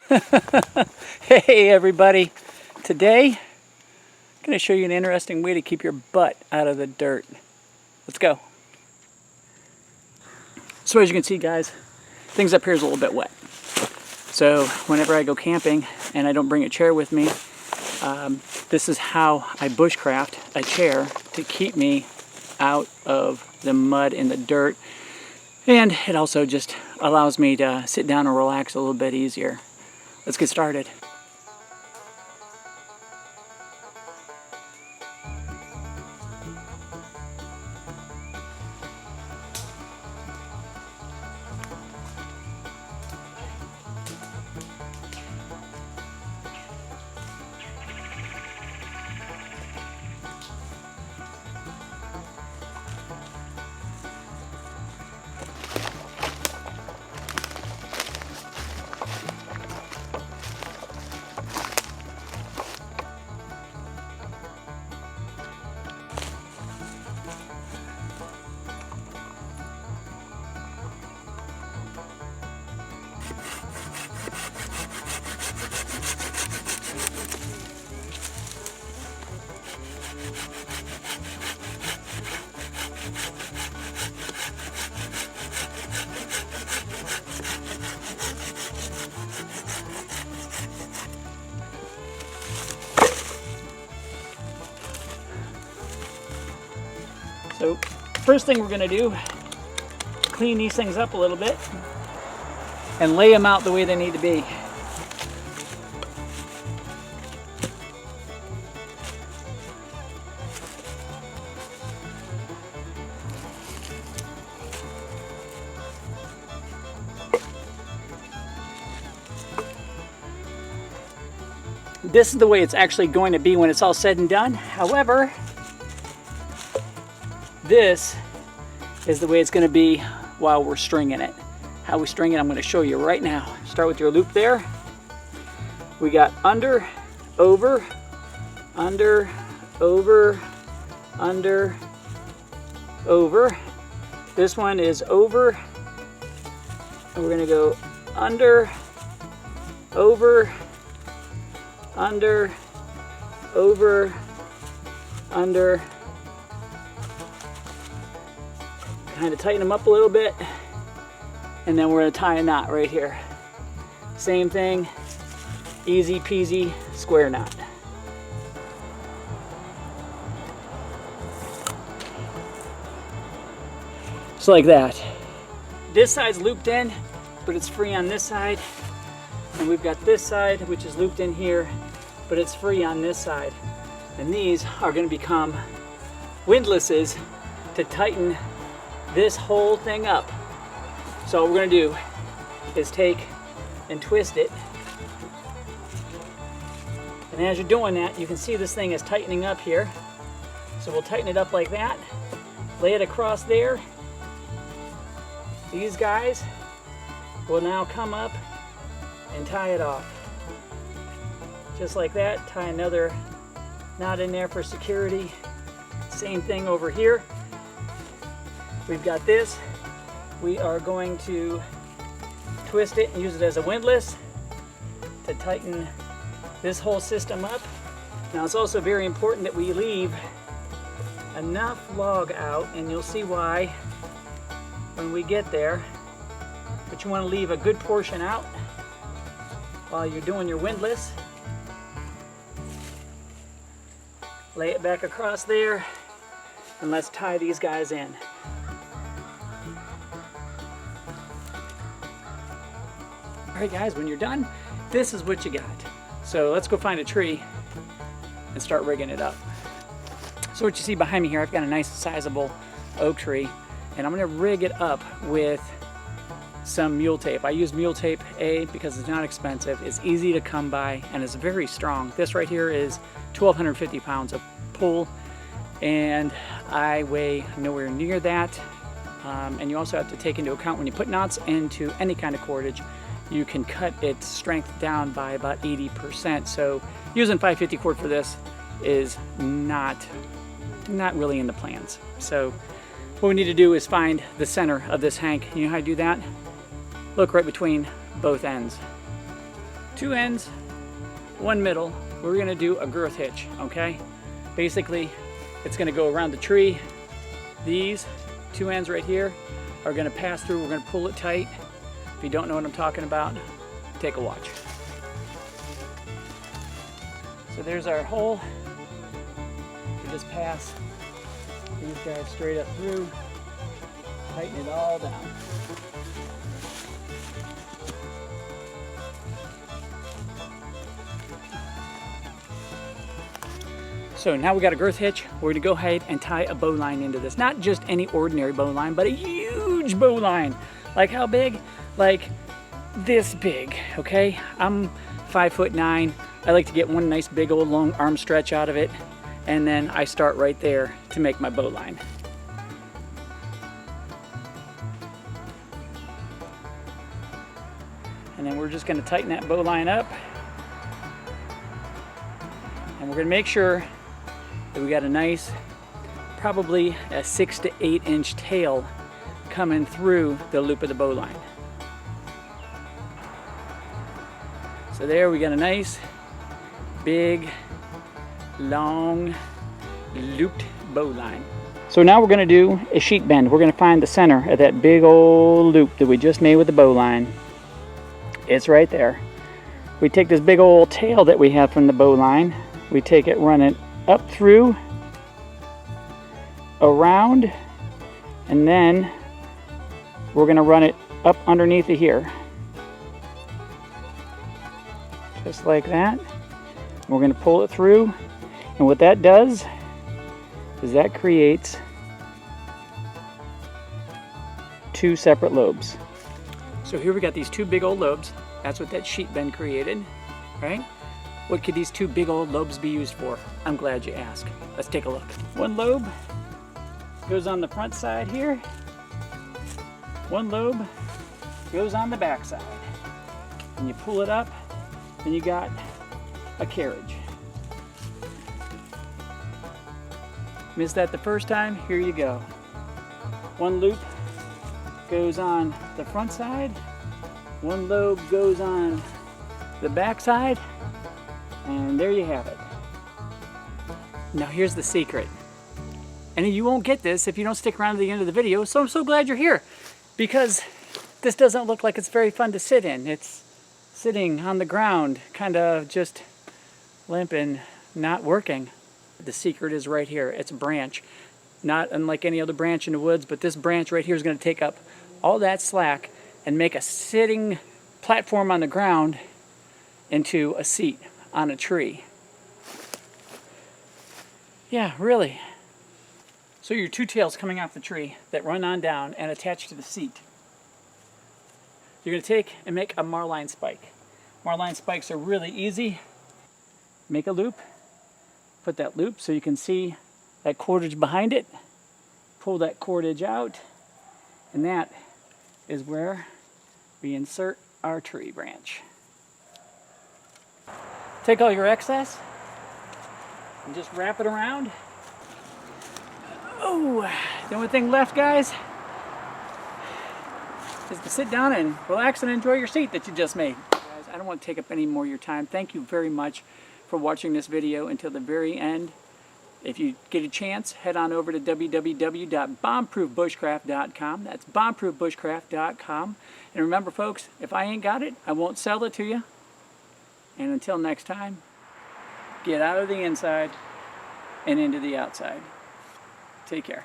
Hey everybody, today I'm going to show you an interesting way to keep your butt out of the dirt. Let's go. So as you can see guys, things up here is a little bit wet. So whenever I go camping and I don't bring a chair with me, this is how I bushcraft a chair to keep me out of the mud and the dirt. And it also just allows me to sit down and relax a little bit easier. Let's get started. So first thing we're going to do, clean these things up a little bit and lay them out the way they need to be. This is the way it's actually going to be when it's all said and done. However, this is the way it's going to be while we're stringing it. How we string it, I'm going to show you right now. Start with your loop there. We got under, over, under, over, under, over. This one is over, and we're going to go under, over, under, over, under. Kind of tighten them up a little bit, and then we're going to tie a knot right here. Same thing, easy peasy square knot. Just like that. This side's looped in, but it's free on this side. And we've got this side, which is looped in here, but it's free on this side. And these are going to become windlasses to tighten this whole thing up. So what we're going to do is take and twist it. And as you're doing that, you can see this thing is tightening up here. So we'll tighten it up like that. Lay it across there. These guys will now come up and tie it off. Just like that. Tie another knot in there for security. Same thing over here. We've got this. We are going to twist it and use it as a windlass to tighten this whole system up. Now it's also very important that we leave enough log out, and you'll see why when we get there. But you want to leave a good portion out while you're doing your windlass. Lay it back across there, and let's tie these guys in. Alright guys, when you're done, this is what you got. So let's go find a tree and start rigging it up. So what you see behind me here, I've got a nice sizable oak tree, and I'm going to rig it up with some mule tape. I use mule tape A because it's not expensive, it's easy to come by, and it's very strong. This right here is 1,250 pounds of pull, and I weigh nowhere near that. And you also have to take into account when you put knots into any kind of cordage, you can cut its strength down by about 80%. So using 550 cord for this is not really in the plans. So what we need to do is find the center of this hank. You know how I do that? Look right between both ends. 2 ends, 1 middle. We're going to do a girth hitch, okay? Basically, it's going to go around the tree. These 2 ends right here are going to pass through. We're going to pull it tight. If you don't know what I'm talking about, take a watch. So there's our hole. We just pass these guys straight up through, tighten it all down. So now we got a girth hitch. We're gonna go ahead and tie a bow line into this. Not just any ordinary bow line, but a huge bow line. Like how big? Like this big, okay? I'm 5'9". I like to get one nice big old long arm stretch out of it, and then I start right there to make my bow line. And then we're just gonna tighten that bow line up. And we're gonna make sure that we got a nice, probably a 6 to 8 inch tail coming through the loop of the bow line. So there we got a nice, big, long, looped bow line. So now we're gonna do a sheet bend. We're gonna find the center of that big old loop that we just made with the bow line. It's right there. We take this big old tail that we have from the bow line, we take it, run it up through, around, and then we're going to run it up underneath of here. Just like that. We're going to pull it through, and what that does is that creates 2 separate lobes. So here we got these 2 big old lobes. That's what that sheet bend created, right? What could these 2 big old lobes be used for? I'm glad you asked. Let's take a look. One lobe goes on the front side here. One lobe goes on the back side. And you pull it up, and you got a carriage. Missed that the first time? Here you go. One loop goes on the front side. One lobe goes on the back side. And there you have it. Now here's the secret. And you won't get this if you don't stick around to the end of the video, so I'm so glad you're here. Because this doesn't look like it's very fun to sit in. It's sitting on the ground, kind of just limp and not working. The secret is right here. It's a branch. Not unlike any other branch in the woods, but this branch right here is going to take up all that slack and make a sitting platform on the ground into a seat on a tree. Yeah, really. So your 2 tails coming off the tree that run on down and attach to the seat. You're going to take and make a marline spike. Marline spikes are really easy. Make a loop. Put that loop so you can see that cordage behind it. Pull that cordage out, and that is where we insert our tree branch. Take all your excess and just wrap it around. Oh, the only thing left, guys, is to sit down and relax and enjoy your seat that you just made. Guys, I don't want to take up any more of your time. Thank you very much for watching this video until the very end. If you get a chance, head on over to www.bombproofbushcraft.com. That's bombproofbushcraft.com. And remember, folks, if I ain't got it, I won't sell it to you. And until next time, get out of the inside and into the outside. Take care.